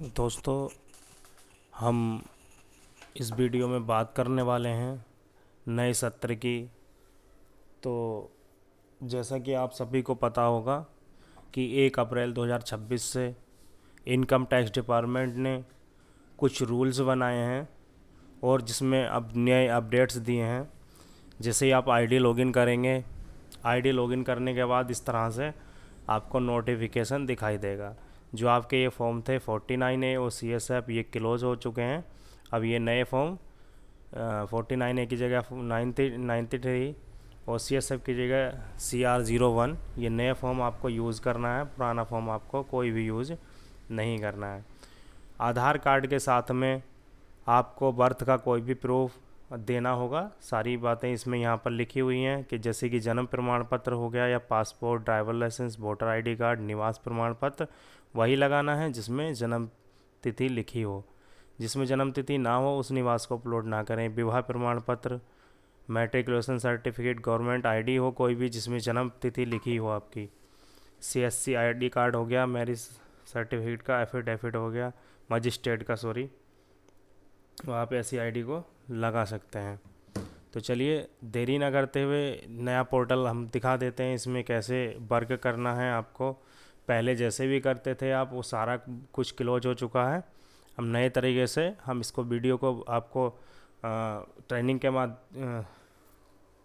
दोस्तों, हम इस वीडियो में बात करने वाले हैं नए सत्र की। तो जैसा कि आप सभी को पता होगा कि 1 अप्रैल 2026 से इनकम टैक्स डिपार्टमेंट ने कुछ रूल्स बनाए हैं और जिसमें अब नए अपडेट्स दिए हैं। जैसे ही आप आईडी लॉगिन करेंगे, आईडी लॉगिन करने के बाद इस तरह से आपको नोटिफिकेशन दिखाई देगा। जो आपके ये फॉर्म थे 49A और CSF, ये क्लोज हो चुके हैं। अब ये नए फॉर्म 49A की जगह 93 और CSF की जगह CR01, ये नए फॉर्म आपको यूज़ करना है। पुराना फॉर्म आपको कोई भी यूज़ नहीं करना है। आधार कार्ड के साथ में आपको बर्थ का कोई भी प्रूफ देना होगा। सारी बातें इसमें यहाँ पर लिखी हुई हैं कि जैसे कि जन्म प्रमाण पत्र हो गया या passport, driver licence, voter ID card, निवास प्रमाण पत्र, वही लगाना है जिसमें जन्म तिथि लिखी हो। जिसमें जन्म तिथि ना हो उस निवास को अपलोड ना करें। विवाह प्रमाण पत्र, मैट्रिकुलेशन सर्टिफिकेट, गवर्नमेंट आईडी हो कोई भी जिसमें जन्म तिथि लिखी हो आपकी। CSC आईडी कार्ड हो गया, मैरिज सर्टिफिकेट का एफिडेविट हो गया, मजिस्ट्रेट का, सॉरी, वहाँ पे ऐसी आईडी को लगा सकते हैं। तो चलिए देरी ना करते हुए नया पोर्टल हम दिखा देते हैं, इसमें कैसे वर्क करना है आपको। पहले जैसे भी करते थे आप, वो सारा कुछ क्लोज हो चुका है। हम नए तरीके से हम इसको वीडियो को आपको ट्रेनिंग के बाद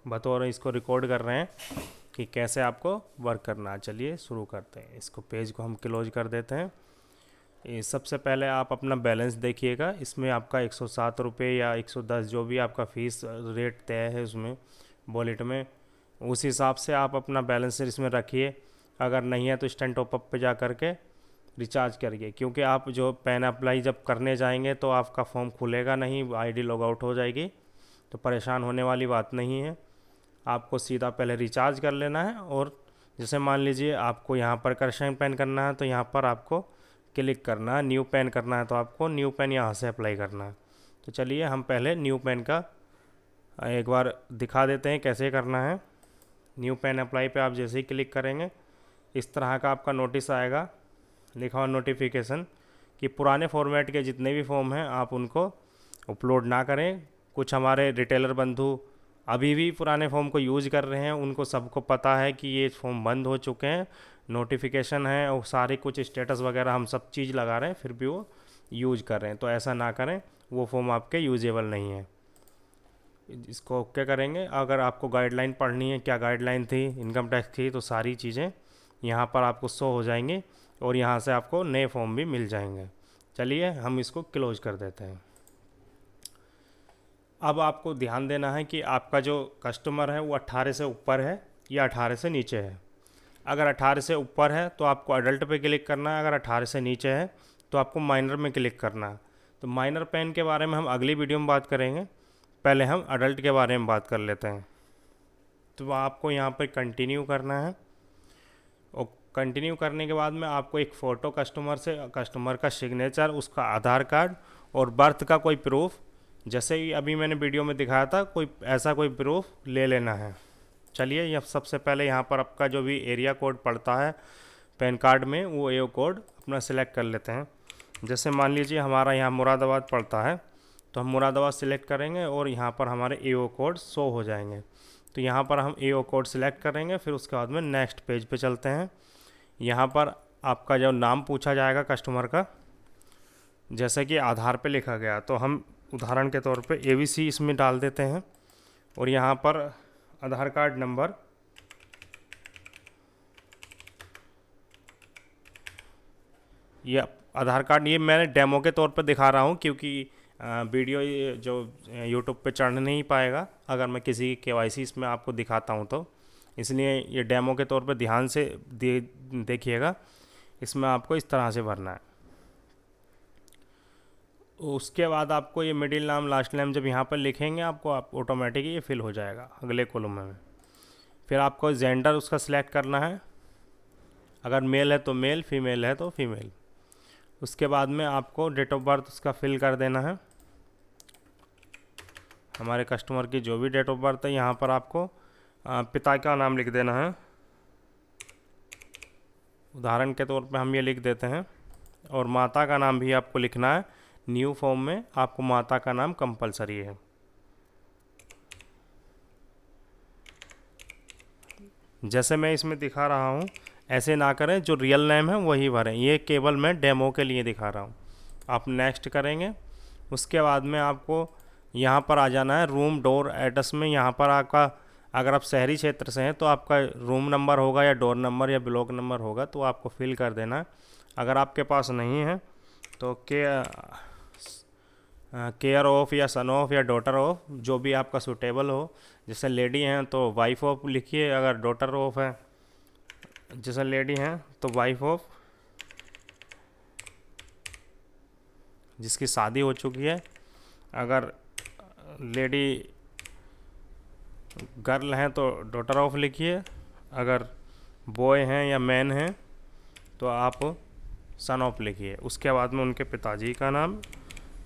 बतौर इसको रिकॉर्ड कर रहे हैं कि कैसे आपको वर्क करना है। चलिए शुरू करते हैं। इसको पेज को हम क्लोज कर देते हैं। सबसे पहले आप अपना बैलेंस देखिएगा। इसमें आपका 107 रुपये या 110 जो भी आपका फ़ीस रेट तय है उसमें वॉलेट में, उस हिसाब से आप अपना बैलेंस इसमें रखिए। अगर नहीं है तो इंस्टेंट टॉपअप पे जा करके रिचार्ज करिए, क्योंकि आप जो पैन अप्लाई जब करने जाएंगे तो आपका फॉर्म खुलेगा नहीं, आईडी लॉग आउट हो जाएगी। तो परेशान होने वाली बात नहीं है। आपको सीधा पहले रिचार्ज कर लेना है। और जैसे मान लीजिए आपको यहाँ पर करेक्शन पैन करना है तो यहाँ पर आपको क्लिक करना है। न्यू पैन करना है तो आपको न्यू पैन यहाँ से अप्लाई करना है। तो चलिए हम पहले न्यू पैन का एक बार दिखा देते हैं कैसे करना है। न्यू पैन अप्लाई पे आप जैसे ही क्लिक करेंगे इस तरह का आपका नोटिस आएगा, लिखा हुआ नोटिफिकेशन, कि पुराने फॉर्मेट के जितने भी फॉर्म हैं आप उनको अपलोड ना करें। कुछ हमारे रिटेलर बंधु अभी भी पुराने फॉर्म को यूज़ कर रहे हैं, उनको सबको पता है कि ये फॉर्म बंद हो चुके हैं, नोटिफिकेशन है और सारे कुछ स्टेटस वगैरह हम सब चीज़ लगा रहे हैं, फिर भी वो यूज कर रहे हैं। तो ऐसा ना करें, वो फॉर्म आपके यूजेबल नहीं है। इसको ओके करेंगे। अगर आपको गाइडलाइन पढ़नी है, क्या गाइडलाइन थी इनकम टैक्स की, तो सारी चीज़ें यहाँ पर आपको शो हो जाएंगी और यहाँ से आपको नए फॉर्म भी मिल जाएंगे। चलिए हम इसको क्लोज कर देते हैं। अब आपको ध्यान देना है कि आपका जो कस्टमर है वो 18 से ऊपर है या 18 से नीचे है। अगर 18 से ऊपर है तो आपको अडल्ट पे क्लिक करना है, अगर 18 से नीचे है तो आपको माइनर में क्लिक करना है। तो माइनर पैन के बारे में हम अगली वीडियो में बात करेंगे, पहले हम अडल्ट के बारे में बात कर लेते हैं। तो आपको यहाँ पर कंटिन्यू करना है और कंटिन्यू करने के बाद में आपको एक फ़ोटो कस्टमर का सिग्नेचर, उसका आधार कार्ड और बर्थ का कोई प्रूफ, जैसे ही अभी मैंने वीडियो में दिखाया था, कोई ऐसा कोई प्रूफ ले लेना है। चलिए यह सबसे पहले यहाँ पर आपका जो भी एरिया कोड पड़ता है पैन कार्ड में, वो एओ कोड अपना सिलेक्ट कर लेते हैं। जैसे मान लीजिए हमारा यहाँ मुरादाबाद पड़ता है तो हम मुरादाबाद सिलेक्ट करेंगे और यहाँ पर हमारे एओ कोड शो हो जाएंगे। तो यहाँ पर हम एओ कोड सिलेक्ट करेंगे, फिर उसके बाद में नेक्स्ट पेज पे चलते हैं। यहाँ पर आपका जो नाम पूछा जाएगा कस्टमर का, जैसे कि आधार पे लिखा गया, तो हम उदाहरण के तौर पे ABC इसमें डाल देते हैं। और यहाँ पर आधार कार्ड नंबर, ये आधार कार्ड, ये मैंने डेमो के तौर पे दिखा रहा हूँ क्योंकि वीडियो ये जो यूट्यूब पे चढ़ नहीं पाएगा अगर मैं किसी KYC इसमें आपको दिखाता हूँ तो, इसलिए ये डेमो के तौर पे ध्यान से देखिएगा। इसमें आपको इस तरह से भरना है। उसके बाद आपको ये मिडिल नाम लास्ट नेम जब यहाँ पर लिखेंगे आपको ऑटोमेटिक ये फिल हो जाएगा अगले कॉलम में। फिर आपको जेंडर उसका सिलेक्ट करना है, अगर मेल है तो मेल, फीमेल है तो फीमेल। उसके बाद में आपको डेट ऑफ बर्थ उसका फिल कर देना है। हमारे कस्टमर की जो भी डेट ऑफ बर्थ है यहाँ पर आपको पिता का नाम लिख देना है। उदाहरण के तौर पे हम ये लिख देते हैं और माता का नाम भी आपको लिखना है। न्यू फॉर्म में आपको माता का नाम कंपलसरी है। जैसे मैं इसमें दिखा रहा हूँ ऐसे ना करें, जो रियल नेम है वही भरें। ये केवल मैं डेमो के लिए दिखा रहा हूँ। आप नेक्स्ट करेंगे, उसके बाद में आपको यहाँ पर आ जाना है रूम डोर एड्रेस में। यहाँ पर आपका, अगर आप शहरी क्षेत्र से हैं तो आपका रूम नंबर होगा या डोर नंबर या ब्लॉक नंबर होगा, तो आपको फिल कर देना है। अगर आपके पास नहीं है तो केयर ऑफ या सन ऑफ या डॉटर ऑफ, जो भी आपका सूटेबल हो। जैसे लेडी हैं तो वाइफ ऑफ लिखिए, अगर डॉटर ऑफ है, जैसे लेडी हैं तो वाइफ ऑफ जिसकी शादी हो चुकी है। अगर लेडी गर्ल हैं तो डॉटर ऑफ लिखिए। अगर बॉय हैं या मैन हैं तो आप सन ऑफ लिखिए। उसके बाद में उनके पिताजी का नाम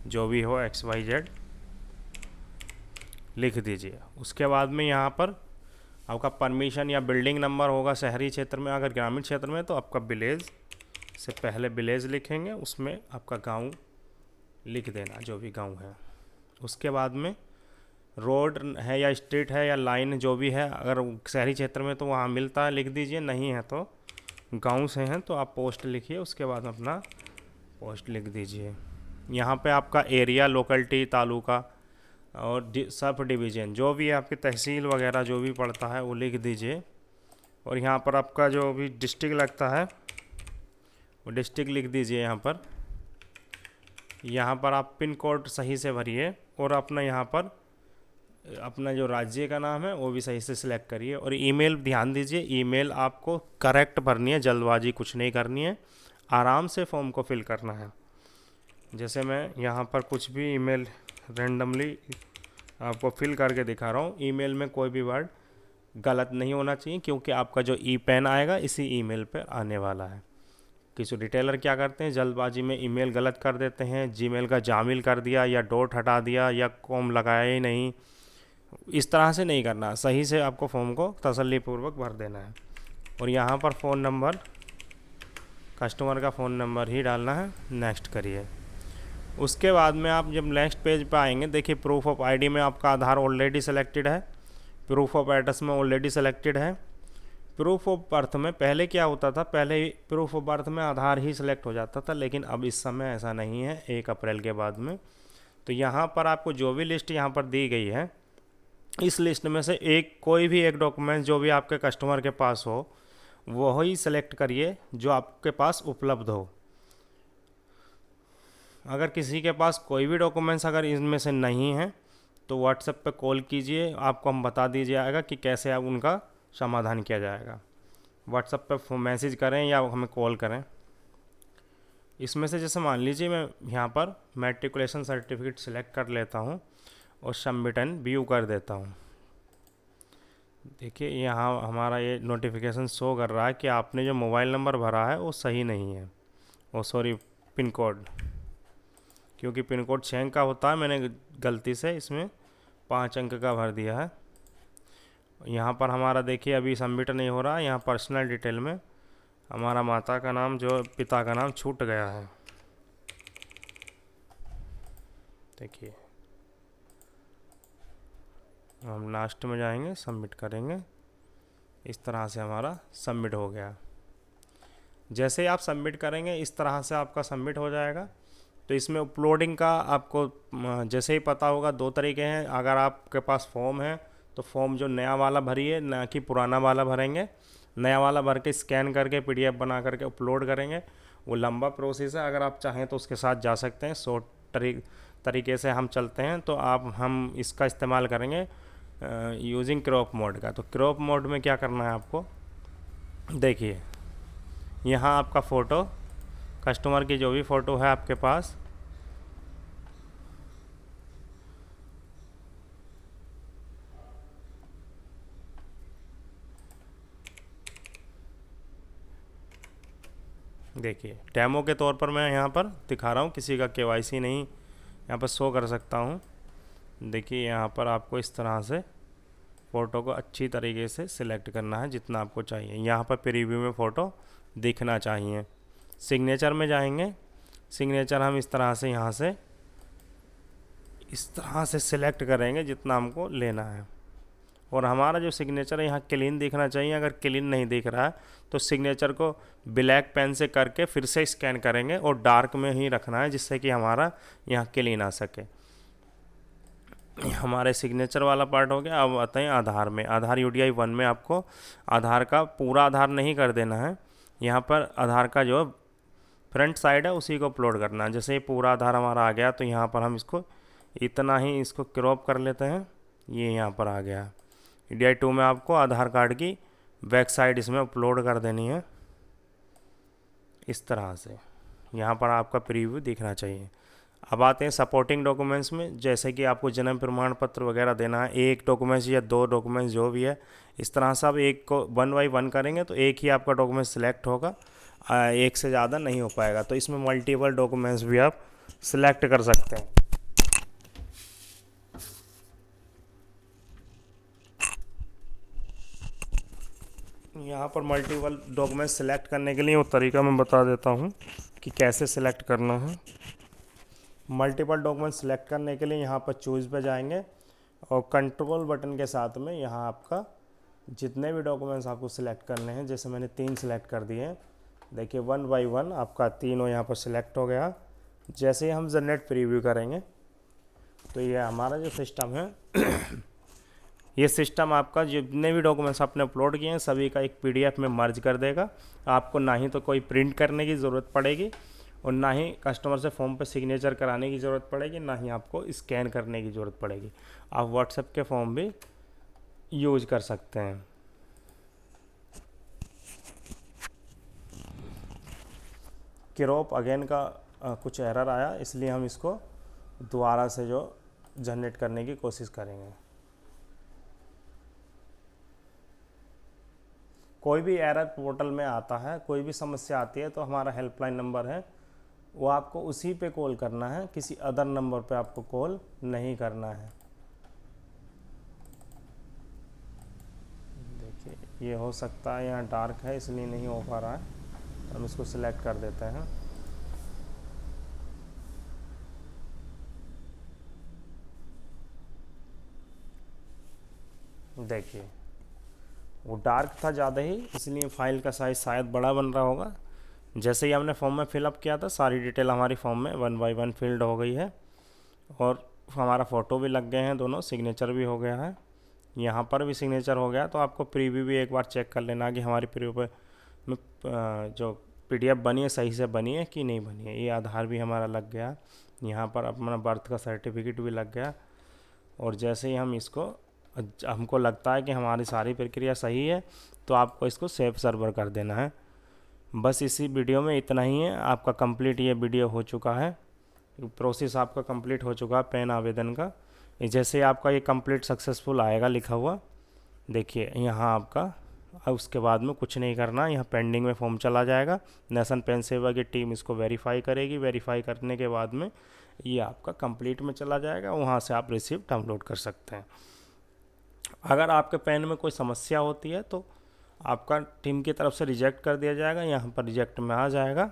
जो भी हो XYZ लिख दीजिए। उसके बाद में यहाँ पर आपका परमिशन या बिल्डिंग नंबर होगा शहरी क्षेत्र में। अगर ग्रामीण क्षेत्र में तो आपका विलेज से पहले विलेज लिखेंगे, उसमें आपका गांव लिख देना, जो भी गांव है। उसके बाद में रोड है या स्ट्रीट है या लाइन जो भी है, अगर शहरी क्षेत्र में तो वहाँ मिलता है लिख दीजिए, नहीं है तो गांव से हैं तो आप पोस्ट लिखिए। उसके बाद अपना पोस्ट लिख दीजिए। यहाँ पे आपका एरिया, लोकेलिटी, तालुका और सब डिवीज़न जो भी है, आपकी तहसील वगैरह जो भी पड़ता है वो लिख दीजिए। और यहाँ पर आपका जो भी डिस्ट्रिक्ट लगता है वो डिस्ट्रिक्ट लिख दीजिए। यहाँ पर आप पिन कोड सही से भरिए और अपना यहाँ पर अपना जो राज्य का नाम है वो भी सही से सिलेक्ट करिए। और ईमेल ध्यान दीजिए, ईमेल आपको करेक्ट भरनी है, जल्दबाजी कुछ नहीं करनी है, आराम से फॉर्म को फिल करना है। जैसे मैं यहाँ पर कुछ भी ईमेल रेंडमली आपको फिल करके दिखा रहा हूँ। ईमेल में कोई भी वर्ड गलत नहीं होना चाहिए, क्योंकि आपका जो ई-पेन आएगा इसी ईमेल पे आने वाला है। किसी रिटेलर क्या करते हैं, जल्दबाजी में ईमेल गलत कर देते हैं, जीमेल का जामिल कर दिया या डॉट हटा दिया या कॉम लगाया ही नहीं। इस तरह से नहीं करना, सही से आपको फॉर्म को तसल्लीपूर्वक भर देना है। और यहाँ पर फ़ोन नंबर, कस्टमर का फ़ोन नंबर ही डालना है। नेक्स्ट करिए। उसके बाद में आप जब नेक्स्ट पेज पे आएंगे, देखिए प्रूफ ऑफ आईडी में आपका आधार ऑलरेडी सेलेक्टेड है, प्रूफ ऑफ एड्रेस में ऑलरेडी सेलेक्टेड है। प्रूफ ऑफ बर्थ में पहले क्या होता था, पहले प्रूफ ऑफ बर्थ में आधार ही सिलेक्ट हो जाता था, लेकिन अब इस समय ऐसा नहीं है 1 अप्रैल के बाद में। तो यहाँ पर आपको जो भी लिस्ट यहाँ पर दी गई है, इस लिस्ट में से कोई भी एक डॉक्यूमेंट जो भी आपके कस्टमर के पास हो वही सेलेक्ट करिए जो आपके पास उपलब्ध हो। अगर किसी के पास कोई भी डॉक्यूमेंट्स अगर इनमें से नहीं है तो व्हाट्सएप पे कॉल कीजिए, आपको हम बता दीजिएगा कि कैसे आप उनका समाधान किया जाएगा। व्हाट्सएप पे मैसेज करें या हमें कॉल करें। इसमें से जैसे मान लीजिए मैं यहाँ पर मैट्रिकुलेशन सर्टिफिकेट सेलेक्ट कर लेता हूँ और सबमिट एंड व्यू कर देता हूँ। देखिए यहाँ हमारा ये नोटिफिकेशन शो कर रहा है कि आपने जो मोबाइल नंबर भरा है वो सही नहीं है, ओ सॉरी पिन कोड, क्योंकि पिन कोड 6 अंक का होता है, मैंने गलती से इसमें 5 अंक का भर दिया है। यहाँ पर हमारा देखिए अभी सबमिट नहीं हो रहा है। यहाँ पर्सनल डिटेल में हमारा माता का नाम जो पिता का नाम छूट गया है। देखिए हम लास्ट में जाएंगे, सबमिट करेंगे, इस तरह से हमारा सबमिट हो गया। जैसे ही आप सबमिट करेंगे इस तरह से आपका सबमिट हो जाएगा। तो इसमें अपलोडिंग का आपको जैसे ही पता होगा 2 तरीके हैं। अगर आपके पास फॉर्म है तो फॉर्म जो नया वाला भरिए, ना कि पुराना वाला भरेंगे। नया वाला भर के स्कैन करके PDF बना करके अपलोड करेंगे, वो लंबा प्रोसेस है। अगर आप चाहें तो उसके साथ जा सकते हैं। शॉर्ट तरीके से हम चलते हैं तो हम इसका इस्तेमाल करेंगे यूजिंग क्रॉप मोड का। तो क्रॉप मोड में क्या करना है आपको, देखिए यहाँ आपका फ़ोटो, कस्टमर की जो भी फ़ोटो है आपके पास, देखिए डेमो के तौर पर मैं यहाँ पर दिखा रहा हूँ, किसी का KYC नहीं यहाँ पर शो कर सकता हूँ। देखिए यहाँ पर आपको इस तरह से फ़ोटो को अच्छी तरीके से सिलेक्ट करना है जितना आपको चाहिए। यहाँ पर प्रीव्यू में फ़ोटो दिखना चाहिए। सिग्नेचर में जाएंगे सिग्नेचर हम इस तरह से यहाँ से इस तरह से सिलेक्ट करेंगे जितना हमको लेना है। और हमारा जो सिग्नेचर है यहाँ क्लीन दिखना चाहिए। अगर क्लीन नहीं दिख रहा है तो सिग्नेचर को ब्लैक पेन से करके फिर से स्कैन करेंगे और डार्क में ही रखना है, जिससे कि हमारा यहाँ क्लीन आ सके। हमारे सिग्नेचर वाला पार्ट हो गया। अब आते हैं आधार में। आधार UDI 1 में आपको आधार का पूरा आधार नहीं कर देना है। यहाँ पर आधार का जो फ्रंट साइड है उसी को अपलोड करना है। जैसे ये पूरा आधार हमारा आ गया तो यहाँ पर हम इसको इतना ही इसको क्रॉप कर लेते हैं। ये यहाँ पर आ गया। UDI 2 में आपको आधार कार्ड की बैक साइड इसमें अपलोड कर देनी है इस तरह से। यहाँ पर आपका प्रीव्यू दिखना चाहिए। अब आते हैं सपोर्टिंग डॉक्यूमेंट्स में। जैसे कि आपको जन्म प्रमाण पत्र वगैरह देना है, एक डॉक्यूमेंट्स या 2 डॉक्यूमेंट्स जो भी है, इस तरह से आप एक को 1 बाई 1 करेंगे तो एक ही आपका डॉक्यूमेंट सिलेक्ट होगा, एक से ज़्यादा नहीं हो पाएगा। तो इसमें मल्टीपल डॉक्यूमेंट्स भी आप सिलेक्ट कर सकते हैं। यहाँ पर मल्टीपल डॉक्यूमेंट्स सिलेक्ट करने के लिए वो तरीका मैं बता देता हूँ कि कैसे सिलेक्ट करना है। मल्टीपल डॉक्यूमेंट सिलेक्ट करने के लिए यहाँ पर चूज़ पे जाएंगे और कंट्रोल बटन के साथ में यहाँ आपका जितने भी डॉक्यूमेंट्स आपको सिलेक्ट करने हैं, जैसे मैंने 3 सिलेक्ट कर दिए हैं, देखिए 1 बाई 1 आपका तीनों यहाँ पर सिलेक्ट हो गया। जैसे ही हम जनरेट प्रीव्यू करेंगे तो ये हमारा जो सिस्टम है ये सिस्टम आपका जितने भी डॉक्यूमेंट्स आपने अपलोड किए हैं सभी का एक PDF में मर्ज कर देगा। आपको ना ही तो कोई प्रिंट करने की ज़रूरत पड़ेगी और ना ही कस्टमर से फॉर्म पे सिग्नेचर कराने की ज़रूरत पड़ेगी, ना ही आपको स्कैन करने की ज़रूरत पड़ेगी। आप व्हाट्सएप के फॉर्म भी यूज कर सकते हैं। क्रॉप अगेन का कुछ एरर आया, इसलिए हम इसको दोबारा से जो जनरेट करने की कोशिश करेंगे। कोई भी एरर पोर्टल में आता है, कोई भी समस्या आती है तो हमारा हेल्पलाइन नंबर है, वो आपको उसी पे कॉल करना है, किसी अदर नंबर पे आपको कॉल नहीं करना है। देखिए ये हो सकता है यहाँ डार्क है इसलिए नहीं हो पा रहा है, हम इसको सिलेक्ट कर देते हैं। देखिए वो डार्क था ज़्यादा ही, इसलिए फ़ाइल का साइज़ शायद बड़ा बन रहा होगा। जैसे ही हमने फॉर्म में फिलअप किया था सारी डिटेल हमारी फॉर्म में 1 बाई 1 फिल्ड हो गई है और हमारा फ़ोटो भी लग गए हैं, दोनों सिग्नेचर भी हो गया है, यहाँ पर भी सिग्नेचर हो गया। तो आपको प्रीव्यू भी एक बार चेक कर लेना कि हमारी प्रीव्यू में जो PDF बनी है सही से बनी है कि नहीं बनी है। ये आधार भी हमारा लग गया, यहाँ पर अपना बर्थ का सर्टिफिकेट भी लग गया। और जैसे ही हम इसको हमको लगता है कि हमारी सारी प्रक्रिया सही है तो आपको इसको सेव सर्वर कर देना है। बस इसी वीडियो में इतना ही है। आपका कंप्लीट ये वीडियो हो चुका है, प्रोसेस आपका कंप्लीट हो चुका है पैन आवेदन का। जैसे आपका ये कंप्लीट सक्सेसफुल आएगा लिखा हुआ, देखिए यहाँ आपका, अब उसके बाद में कुछ नहीं करना, यहाँ पेंडिंग में फॉर्म चला जाएगा। नेशन पेन सेवा की टीम इसको वेरीफाई करेगी, वेरीफाई करने के बाद में ये आपका कंप्लीट में चला जाएगा, वहाँ से आप रिसिप्ट डाउनलोड कर सकते हैं। अगर आपके पेन में कोई समस्या होती है तो आपका टीम की तरफ से रिजेक्ट कर दिया जाएगा, यहाँ पर रिजेक्ट में आ जाएगा।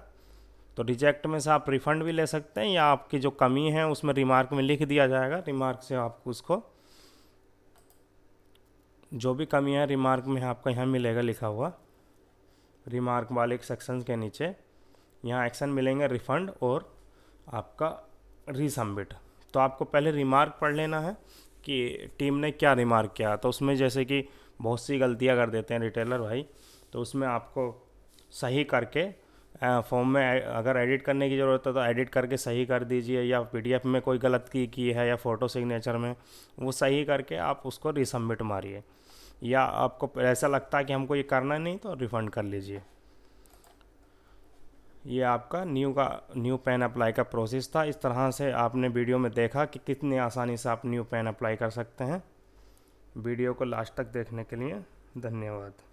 तो रिजेक्ट में से आप रिफ़ंड भी ले सकते हैं या आपकी जो कमी है उसमें रिमार्क में लिख दिया जाएगा, रिमार्क से आपको उसको जो भी कमी है रिमार्क में आपका यहाँ मिलेगा लिखा हुआ, रिमार्क वाले सेक्शन के नीचे यहाँ एक्शन मिलेंगे रिफ़ंड और आपका रीसबमिट। तो आपको पहले रिमार्क पढ़ लेना है कि टीम ने क्या रिमार्क किया। तो उसमें जैसे कि बहुत सी गलतियां कर देते हैं रिटेलर भाई, तो उसमें आपको सही करके फॉर्म में अगर एडिट करने की ज़रूरत है तो एडिट करके सही कर दीजिए, या PDF में कोई गलती की है या फ़ोटो सिग्नेचर में वो सही करके आप उसको रीसबमिट मारिए। या आपको ऐसा लगता है कि हमको ये करना नहीं तो रिफ़ंड कर लीजिए। ये आपका न्यू पैन अप्लाई का प्रोसेस था। इस तरह से आपने वीडियो में देखा कि कितनी आसानी से आप न्यू पैन अप्लाई कर सकते हैं। वीडियो को लास्ट तक देखने के लिए धन्यवाद।